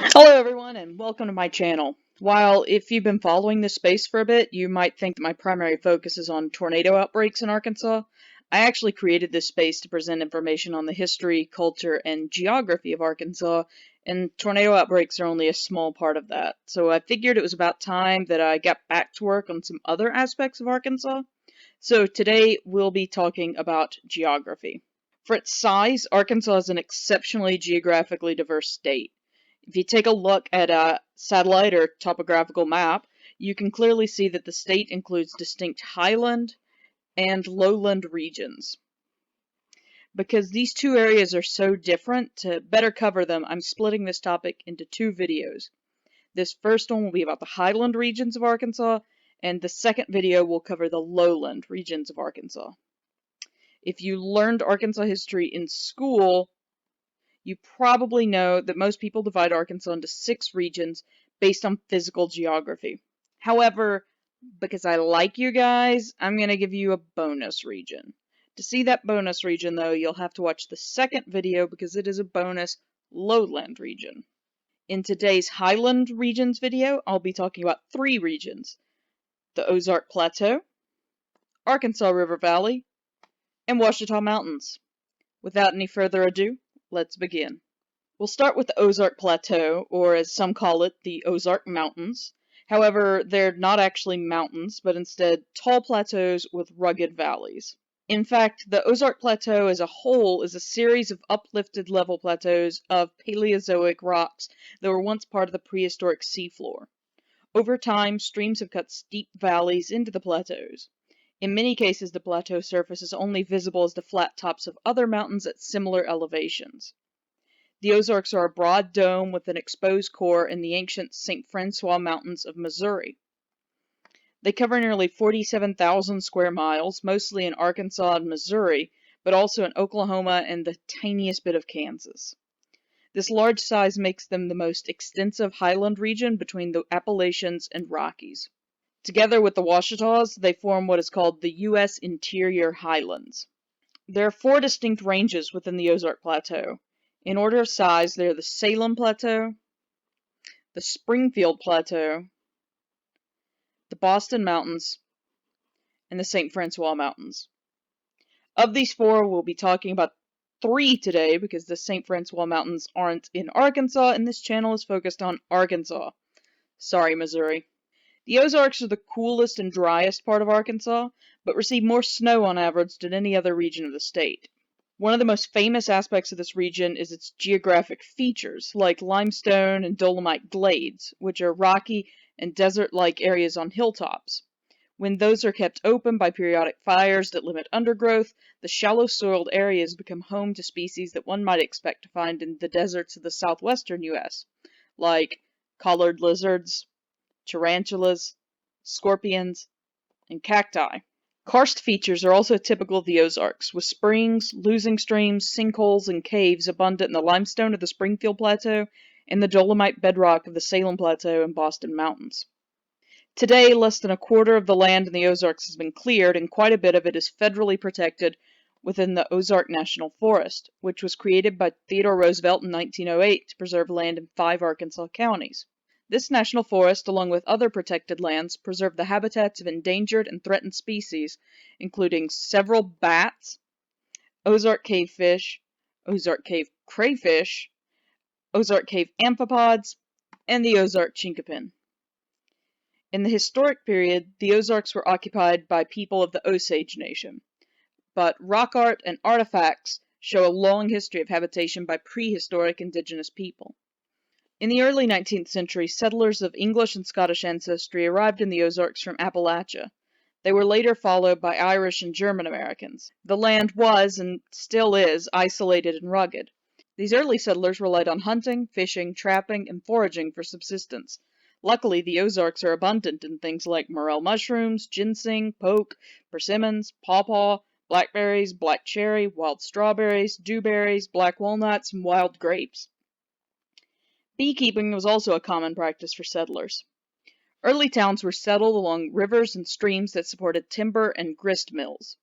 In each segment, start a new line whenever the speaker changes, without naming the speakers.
Hello everyone and welcome to my channel. While if you've been following this space for a bit, you might think that my primary focus is on tornado outbreaks in Arkansas, I actually created this space to present information on the history, culture, and geography of Arkansas, and tornado outbreaks are only a small part of that. So I figured it was about time that I got back to work on some other aspects of Arkansas. So today we'll be talking about geography. For its size, Arkansas is an exceptionally geographically diverse state. If you take a look at a satellite or topographical map, you can clearly see that the state includes distinct highland and lowland regions. Because these two areas are so different, to better cover them, I'm splitting this topic into two videos. This first one will be about the highland regions of Arkansas, and the second video will cover the lowland regions of Arkansas. If you learned Arkansas history in school, you probably know that most people divide Arkansas into 6 regions based on physical geography. However, because I like you guys, I'm going to give you a bonus region. To see that bonus region, though, you'll have to watch the second video because it is a bonus lowland region. In today's Highland regions video, I'll be talking about 3 regions: the Ozark Plateau, Arkansas River Valley, and Ouachita Mountains. Without any further ado, let's begin. We'll start with the Ozark Plateau, or as some call it, the Ozark Mountains. However, they're not actually mountains, but instead tall plateaus with rugged valleys. In fact, the Ozark Plateau as a whole is a series of uplifted level plateaus of Paleozoic rocks that were once part of the prehistoric seafloor. Over time, streams have cut steep valleys into the plateaus. In many cases, the plateau surface is only visible as the flat tops of other mountains at similar elevations. The Ozarks are a broad dome with an exposed core in the ancient St. Francois Mountains of Missouri. They cover nearly 47,000 square miles, mostly in Arkansas and Missouri, but also in Oklahoma and the tiniest bit of Kansas. This large size makes them the most extensive highland region between the Appalachians and Rockies. Together with the Ouachitas, they form what is called the U.S. Interior Highlands. There are 4 distinct ranges within the Ozark Plateau. In order of size, they are the Salem Plateau, the Springfield Plateau, the Boston Mountains, and the St. Francois Mountains. Of these 4, we'll be talking about 3 today because the St. Francois Mountains aren't in Arkansas, and this channel is focused on Arkansas. Sorry, Missouri. The Ozarks are the coolest and driest part of Arkansas, but receive more snow on average than any other region of the state. One of the most famous aspects of this region is its geographic features, like limestone and dolomite glades, which are rocky and desert-like areas on hilltops. When those are kept open by periodic fires that limit undergrowth, the shallow-soiled areas become home to species that one might expect to find in the deserts of the southwestern U.S., like collared lizards, tarantulas, scorpions, and cacti. Karst features are also typical of the Ozarks, with springs, losing streams, sinkholes, and caves abundant in the limestone of the Springfield Plateau and the dolomite bedrock of the Salem Plateau and Boston Mountains. Today, less than a quarter of the land in the Ozarks has been cleared, and quite a bit of it is federally protected within the Ozark National Forest, which was created by Theodore Roosevelt in 1908 to preserve land in 5 Arkansas counties. This national forest, along with other protected lands, preserve the habitats of endangered and threatened species, including several bats, Ozark cavefish, Ozark cave crayfish, Ozark cave amphipods, and the Ozark chinkapin. In the historic period, the Ozarks were occupied by people of the Osage Nation, but rock art and artifacts show a long history of habitation by prehistoric indigenous people. In the early 19th century, settlers of English and Scottish ancestry arrived in the Ozarks from Appalachia. They were later followed by Irish and German Americans. The land was, and still is, isolated and rugged. These early settlers relied on hunting, fishing, trapping, and foraging for subsistence. Luckily, the Ozarks are abundant in things like morel mushrooms, ginseng, poke, persimmons, pawpaw, blackberries, black cherry, wild strawberries, dewberries, black walnuts, and wild grapes. Beekeeping was also a common practice for settlers. Early towns were settled along rivers and streams that supported timber and grist mills.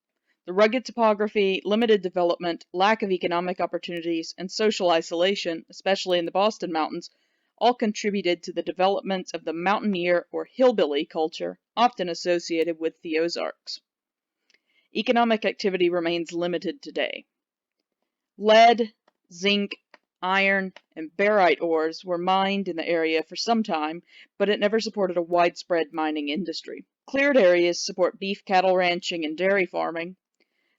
The rugged topography, limited development, lack of economic opportunities, and social isolation, especially in the Boston Mountains, all contributed to the development of the mountaineer or hillbilly culture, often associated with the Ozarks. Economic activity remains limited today. Lead, zinc, iron, and barite ores were mined in the area for some time, but it never supported a widespread mining industry. Cleared areas support beef cattle ranching and dairy farming.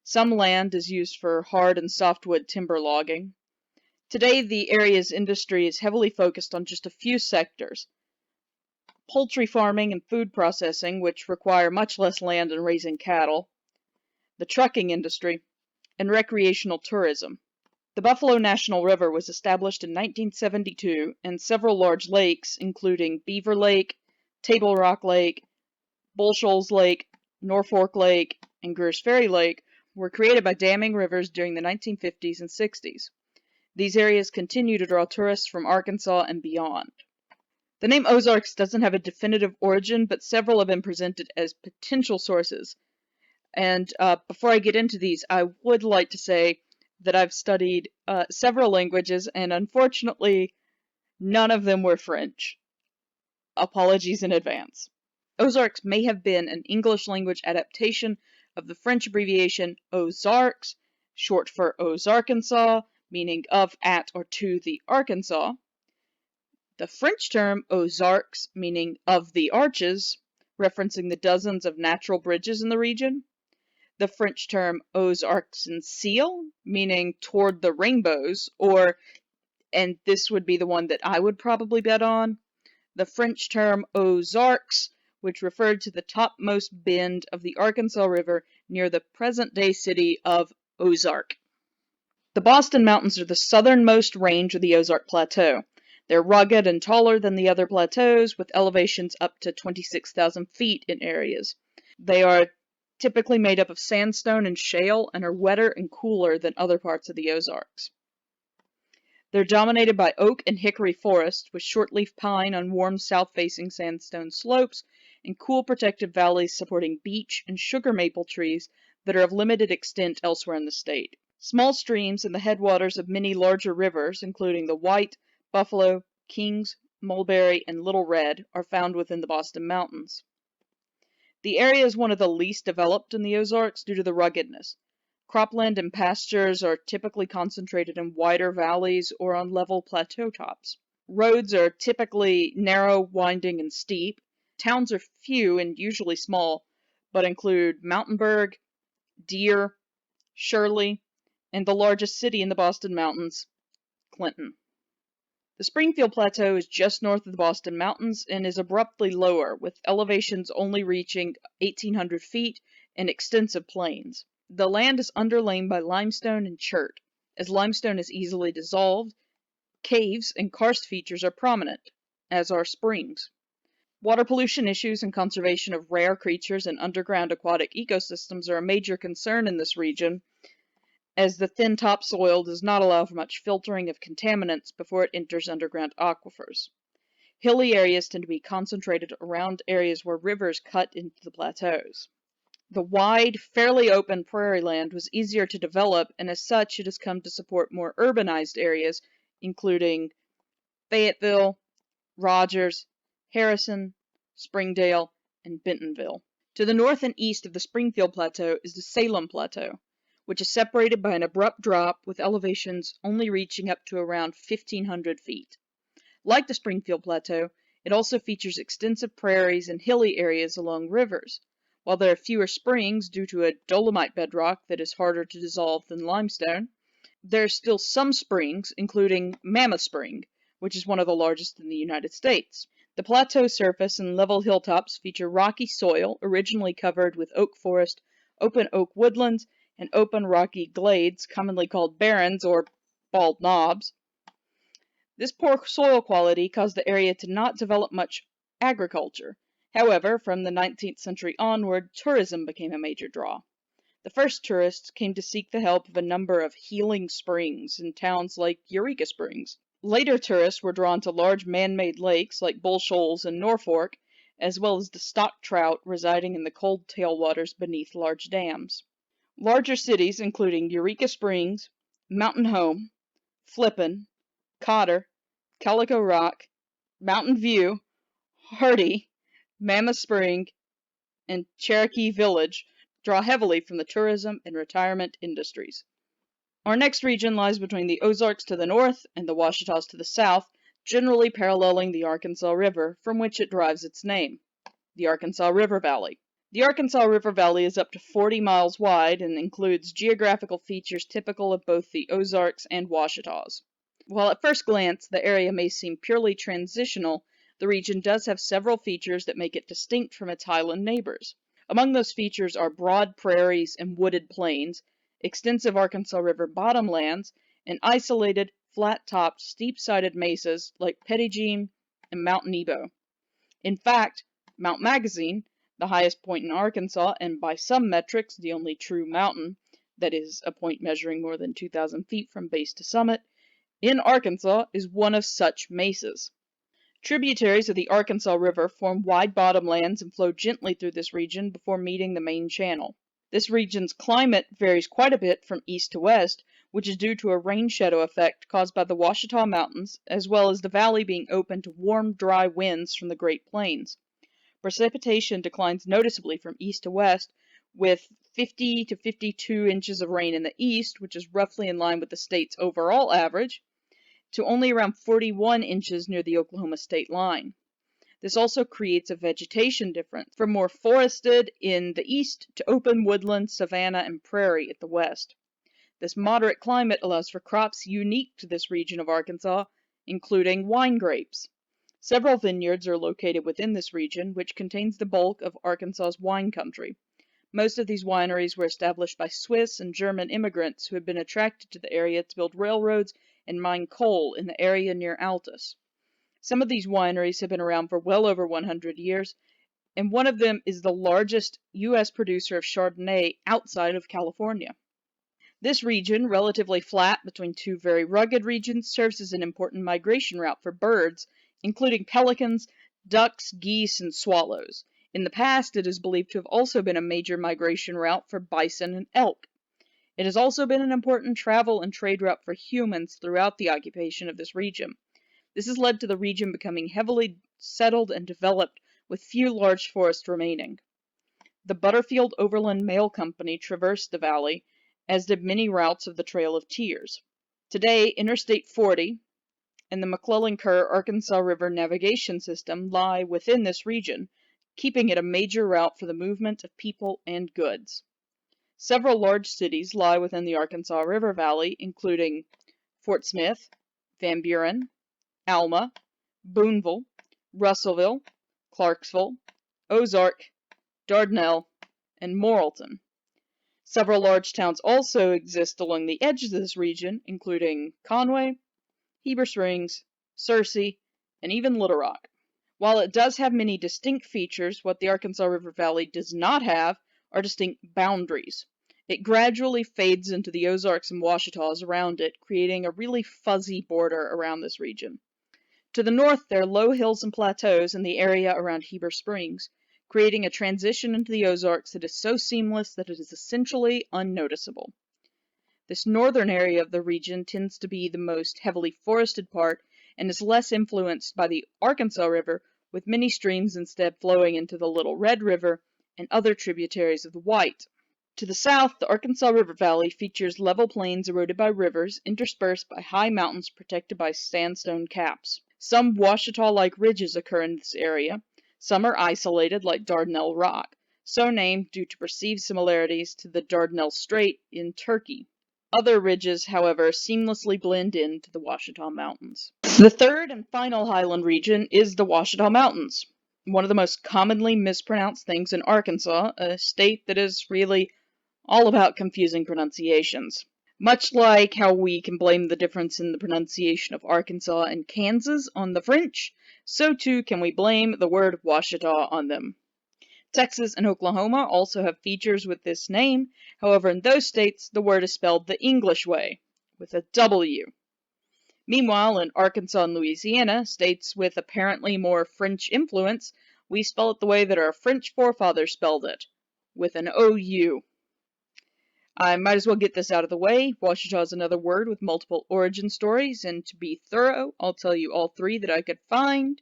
Some land is used for hard and softwood timber logging. Today, the area's industry is heavily focused on just a few sectors: poultry farming and food processing, which require much less land than raising cattle, the trucking industry, and recreational tourism. The Buffalo National River was established in 1972, and several large lakes, including Beaver Lake, Table Rock Lake, Bull Shoals Lake, Norfolk Lake, and Greers Ferry Lake, were created by damming rivers during the 1950s and 60s. These areas continue to draw tourists from Arkansas and beyond. The name Ozarks doesn't have a definitive origin, but several have been presented as potential sources. And before I get into these, I would like to say that I've studied several languages, and unfortunately, none of them were French. Apologies in advance. Ozarks may have been an English language adaptation of the French abbreviation Ozarks, short for Ozarkansas, meaning of, at, or to the Arkansas. The French term Ozarks, meaning of the arches, referencing the dozens of natural bridges in the region. The French term Ozarks-en-Ciel, meaning toward the rainbows, or, and this would be the one that I would probably bet on, the French term Ozarks, which referred to the topmost bend of the Arkansas River near the present-day city of Ozark. The Boston Mountains are the southernmost range of the Ozark Plateau. They're rugged and taller than the other plateaus, with elevations up to 26,000 feet in areas. They are typically made up of sandstone and shale, and are wetter and cooler than other parts of the Ozarks. They're dominated by oak and hickory forests, with shortleaf pine on warm south-facing sandstone slopes, and cool protected valleys supporting beech and sugar maple trees that are of limited extent elsewhere in the state. Small streams and the headwaters of many larger rivers, including the White, Buffalo, Kings, Mulberry, and Little Red, are found within the Boston Mountains. The area is one of the least developed in the Ozarks due to the ruggedness. Cropland and pastures are typically concentrated in wider valleys or on level plateau tops. Roads are typically narrow, winding, and steep. Towns are few and usually small, but include Mountainburg, Deer, Shirley, and the largest city in the Boston Mountains, Clinton. The Springfield Plateau is just north of the Boston Mountains and is abruptly lower, with elevations only reaching 1,800 feet and extensive plains. The land is underlain by limestone and chert. As limestone is easily dissolved, caves and karst features are prominent, as are springs. Water pollution issues and conservation of rare creatures and underground aquatic ecosystems are a major concern in this region, as the thin topsoil does not allow for much filtering of contaminants before it enters underground aquifers. Hilly areas tend to be concentrated around areas where rivers cut into the plateaus. The wide, fairly open prairie land was easier to develop, and as such it has come to support more urbanized areas, including Fayetteville, Rogers, Harrison, Springdale, and Bentonville. To the north and east of the Springfield Plateau is the Salem Plateau, which is separated by an abrupt drop with elevations only reaching up to around 1,500 feet. Like the Springfield Plateau, it also features extensive prairies and hilly areas along rivers. While there are fewer springs due to a dolomite bedrock that is harder to dissolve than limestone, there are still some springs, including Mammoth Spring, which is one of the largest in the United States. The plateau surface and level hilltops feature rocky soil originally covered with oak forest, open oak woodlands, and open rocky glades, commonly called barrens or bald knobs. This poor soil quality caused the area to not develop much agriculture. However, from the 19th century onward, tourism became a major draw. The first tourists came to seek the help of a number of healing springs in towns like Eureka Springs. Later tourists were drawn to large man-made lakes like Bull Shoals and Norfolk, as well as the stock trout residing in the cold tailwaters beneath large dams. Larger cities, including Eureka Springs, Mountain Home, Flippin, Cotter, Calico Rock, Mountain View, Hardy, Mammoth Spring, and Cherokee Village draw heavily from the tourism and retirement industries. Our next region lies between the Ozarks to the north and the Ouachitas to the south, generally paralleling the Arkansas River, from which it derives its name, the Arkansas River Valley. The Arkansas River Valley is up to 40 miles wide and includes geographical features typical of both the Ozarks and Ouachitas. While at first glance the area may seem purely transitional, the region does have several features that make it distinct from its highland neighbors. Among those features are broad prairies and wooded plains, extensive Arkansas River bottomlands, and isolated, flat-topped, steep-sided mesas like Petit and Mount Nebo. In fact, Mount Magazine, the highest point in Arkansas and by some metrics the only true mountain, that is, a point measuring more than 2,000 feet from base to summit, in Arkansas is one of such mesas. Tributaries of the Arkansas River form wide bottomlands and flow gently through this region before meeting the main channel. This region's climate varies quite a bit from east to west, which is due to a rain shadow effect caused by the Ouachita Mountains, as well as the valley being open to warm, dry winds from the Great Plains. Precipitation declines noticeably from east to west, with 50 to 52 inches of rain in the east, which is roughly in line with the state's overall average, to only around 41 inches near the Oklahoma state line. This also creates a vegetation difference, from more forested in the east to open woodland, savanna, and prairie at the west. This moderate climate allows for crops unique to this region of Arkansas, including wine grapes. Several vineyards are located within this region, which contains the bulk of Arkansas's wine country. Most of these wineries were established by Swiss and German immigrants who had been attracted to the area to build railroads and mine coal in the area near Altus. Some of these wineries have been around for well over 100 years, and one of them is the largest U.S. producer of Chardonnay outside of California. This region, relatively flat between two very rugged regions, serves as an important migration route for birds, including pelicans, ducks, geese, and swallows. In the past, it is believed to have also been a major migration route for bison and elk. It has also been an important travel and trade route for humans throughout the occupation of this region. This has led to the region becoming heavily settled and developed, with few large forests remaining. The Butterfield Overland Mail Company traversed the valley, as did many routes of the Trail of Tears. Today, Interstate 40 and the McClellan-Kerr Arkansas River navigation system lie within this region, keeping it a major route for the movement of people and goods. Several large cities lie within the Arkansas River Valley, including Fort Smith, Van Buren, Alma, Boonville, Russellville, Clarksville, Ozark, Dardanelle, and Morrilton. Several large towns also exist along the edges of this region, including Conway, Heber Springs, Searcy, and even Little Rock. While it does have many distinct features, what the Arkansas River Valley does not have are distinct boundaries. It gradually fades into the Ozarks and Ouachitas around it, creating a really fuzzy border around this region. To the north, there are low hills and plateaus in the area around Heber Springs, creating a transition into the Ozarks that is so seamless that it is essentially unnoticeable. This northern area of the region tends to be the most heavily forested part and is less influenced by the Arkansas River, with many streams instead flowing into the Little Red River and other tributaries of the White. To the south, the Arkansas River Valley features level plains eroded by rivers, interspersed by high mountains protected by sandstone caps. Some Ouachita-like ridges occur in this area. Some are isolated, like Dardanelle Rock, so named due to perceived similarities to the Dardanelle Strait in Turkey. Other ridges, however, seamlessly blend into the Ouachita Mountains. The third and final highland region is the Ouachita Mountains, one of the most commonly mispronounced things in Arkansas, a state that is really all about confusing pronunciations. Much like how we can blame the difference in the pronunciation of Arkansas and Kansas on the French, so too can we blame the word Ouachita on them. Texas and Oklahoma also have features with this name, however in those states the word is spelled the English way, with a W. Meanwhile, in Arkansas and Louisiana, states with apparently more French influence, we spell it the way that our French forefathers spelled it, with an OU. I might as well get this out of the way. Ouachita is another word with multiple origin stories, and to be thorough, I'll tell you all three that I could find.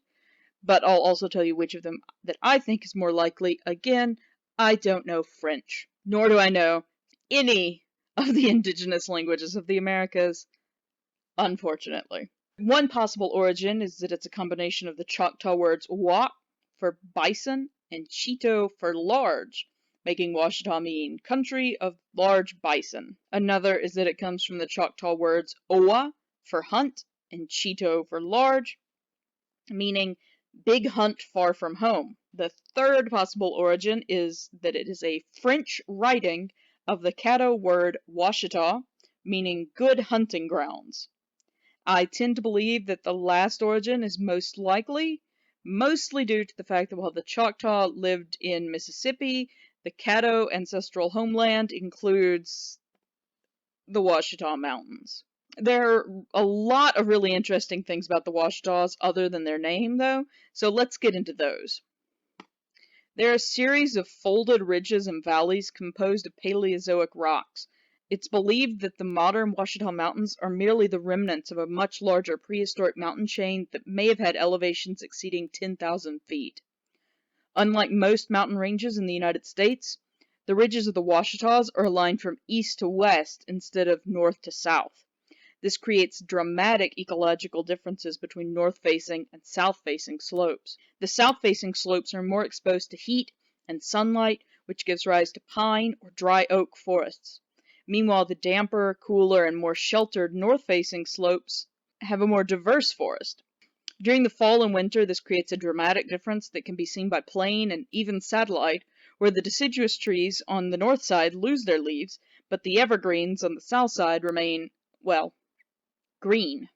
but I'll also tell you which of them that I think is more likely. Again, I don't know French, nor do I know any of the indigenous languages of the Americas, unfortunately. One possible origin is that it's a combination of the Choctaw words Ouach for bison and Chito for large, making Ouachita mean country of large bison. Another is that it comes from the Choctaw words Owa for hunt and Chito for large, meaning big hunt far from home. The third possible origin is that it is a French writing of the Caddo word Ouachita, meaning good hunting grounds. I tend to believe that the last origin is most likely, mostly due to the fact that while the Choctaw lived in Mississippi, the Caddo ancestral homeland includes the Ouachita Mountains. There are a lot of really interesting things about the Ouachitas other than their name, though, so let's get into those. They're a series of folded ridges and valleys composed of Paleozoic rocks. It's believed that the modern Ouachita Mountains are merely the remnants of a much larger prehistoric mountain chain that may have had elevations exceeding 10,000 feet. Unlike most mountain ranges in the United States, the ridges of the Ouachitas are aligned from east to west instead of north to south. This creates dramatic ecological differences between north-facing and south-facing slopes. The south-facing slopes are more exposed to heat and sunlight, which gives rise to pine or dry oak forests. Meanwhile, the damper, cooler, and more sheltered north-facing slopes have a more diverse forest. During the fall and winter, this creates a dramatic difference that can be seen by plane and even satellite, where the deciduous trees on the north side lose their leaves, but the evergreens on the south side remain, well, green.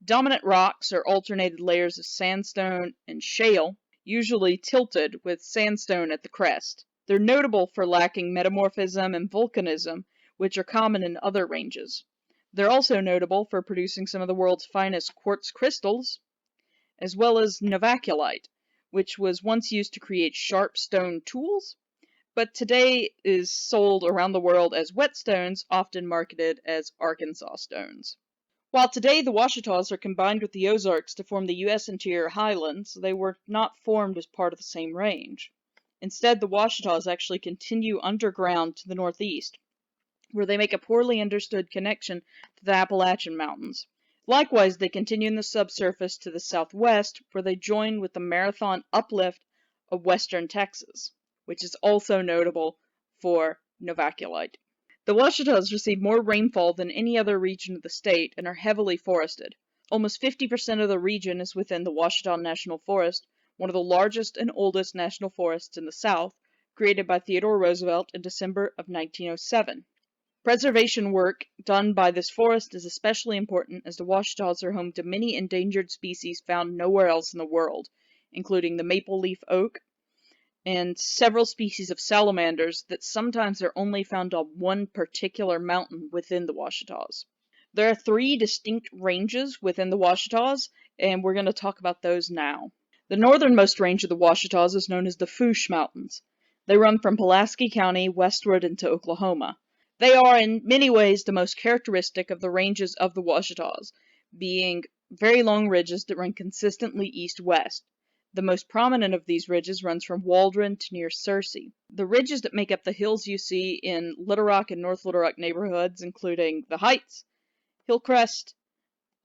Dominant rocks are alternated layers of sandstone and shale, usually tilted with sandstone at the crest. They're notable for lacking metamorphism and volcanism, which are common in other ranges. They're also notable for producing some of the world's finest quartz crystals, as well as Novaculite, which was once used to create sharp stone tools, but today is sold around the world as whetstones, often marketed as Arkansas stones. While today the Ouachitas are combined with the Ozarks to form the U.S. interior Highlands, they were not formed as part of the same range. Instead, the Ouachitas actually continue underground to the northeast, where they make a poorly understood connection to the Appalachian Mountains. Likewise, they continue in the subsurface to the southwest, where they join with the Marathon Uplift of western Texas, which is also notable for Novaculite. The Ouachitas receive more rainfall than any other region of the state and are heavily forested. Almost 50% of the region is within the Ouachita National Forest, one of the largest and oldest national forests in the South, created by Theodore Roosevelt in December of 1907. Preservation work done by this forest is especially important as the Ouachitas are home to many endangered species found nowhere else in the world, including the maple leaf oak and several species of salamanders that sometimes are only found on one particular mountain within the Ouachitas. There are 3 distinct ranges within the Ouachitas, and we're going to talk about those now. The northernmost range of the Ouachitas is known as the Fourche Mountains. They run from Pulaski County westward into Oklahoma. They are in many ways the most characteristic of the ranges of the Ouachitas, being very long ridges that run consistently east-west. The most prominent of these ridges runs from Waldron to near Searcy. The ridges that make up the hills you see in Little Rock and North Little Rock neighborhoods, including the Heights, Hillcrest,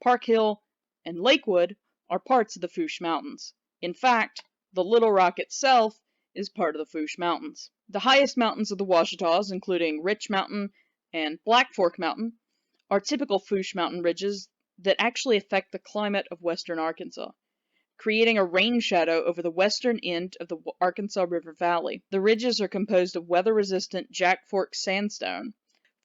Park Hill, and Lakewood, are parts of the Fourche Mountains. In fact, the Little Rock itself is part of the Fourche Mountains. The highest mountains of the Ouachitas, including Rich Mountain and Black Fork Mountain, are typical Fourche Mountain ridges that actually affect the climate of western Arkansas, creating a rain shadow over the western end of the Arkansas River Valley. The ridges are composed of weather-resistant Jack Fork sandstone.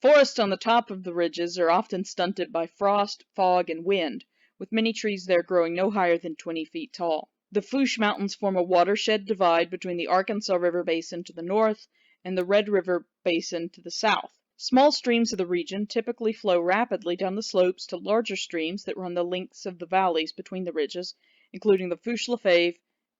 Forests on the top of the ridges are often stunted by frost, fog, and wind, with many trees there growing no higher than 20 feet tall. The Fourche Mountains form a watershed divide between the Arkansas River Basin to the north and the Red River Basin to the south. Small streams of the region typically flow rapidly down the slopes to larger streams that run the lengths of the valleys between the ridges, including the Fourche Lefevre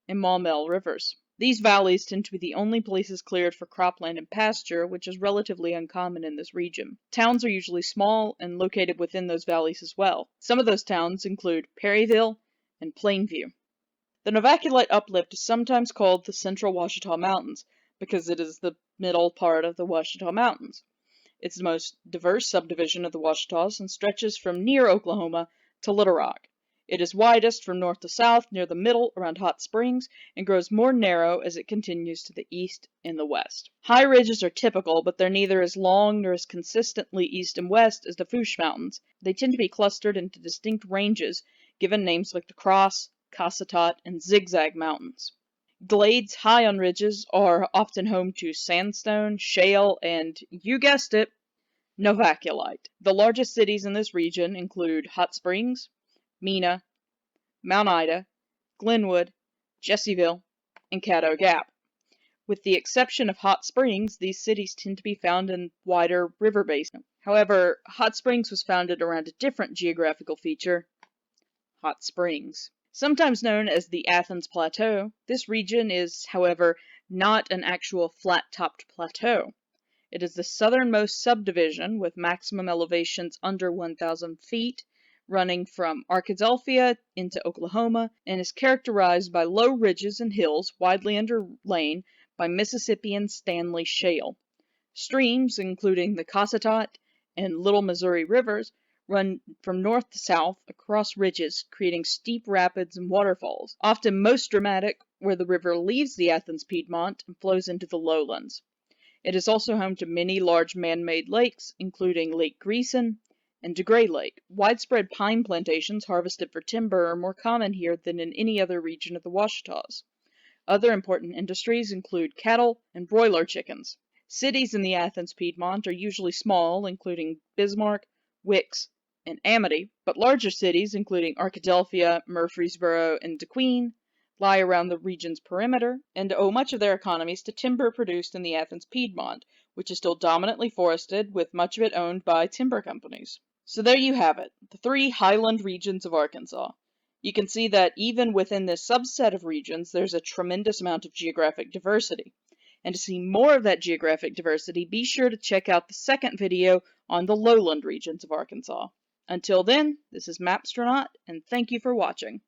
and Maumelle rivers. These valleys tend to be the only places cleared for cropland and pasture, which is relatively uncommon in this region. Towns are usually small and located within those valleys as well. Some of those towns include Perryville and Plainview. The Novaculite Uplift is sometimes called the Central Ouachita Mountains because it is the middle part of the Ouachita Mountains. It's the most diverse subdivision of the Ouachitas and stretches from near Oklahoma to Little Rock. It is widest from north to south near the middle around Hot Springs and grows more narrow as it continues to the east and the west. High ridges are typical, but they're neither as long nor as consistently east and west as the Fourche Mountains. They tend to be clustered into distinct ranges, given names like the Cross, Casatot, and Zigzag Mountains. Glades high on ridges are often home to sandstone, shale, and, you guessed it, Novaculite. The largest cities in this region include Hot Springs, Mena, Mount Ida, Glenwood, Jesseville, and Caddo Gap. With the exception of Hot Springs, these cities tend to be found in wider river basins. However, Hot Springs was founded around a different geographical feature, hot springs. Sometimes known as the Athens Plateau, this region is, however, not an actual flat-topped plateau. It is the southernmost subdivision with maximum elevations under 1,000 feet, running from Arkansas into Oklahoma, and is characterized by low ridges and hills widely underlain by Mississippi and Stanley Shale. Streams, including the Casatot and Little Missouri rivers, run from north to south across ridges, creating steep rapids and waterfalls, often most dramatic where the river leaves the Athens Piedmont and flows into the lowlands. It is also home to many large man-made lakes, including Lake Greeson and DeGray Lake. Widespread pine plantations harvested for timber are more common here than in any other region of the Ouachitas. Other important industries include cattle and broiler chickens. Cities in the Athens Piedmont are usually small, including Bismarck, Wicks, and Amity, but larger cities, including Arkadelphia, Murfreesboro, and DeQueen, lie around the region's perimeter and owe much of their economies to timber produced in the Athens Piedmont, which is still dominantly forested, with much of it owned by timber companies. So there you have it, the three highland regions of Arkansas. You can see that even within this subset of regions, there's a tremendous amount of geographic diversity. And to see more of that geographic diversity, be sure to check out the second video on the lowland regions of Arkansas. Until then, this is Mapstronaut, and thank you for watching.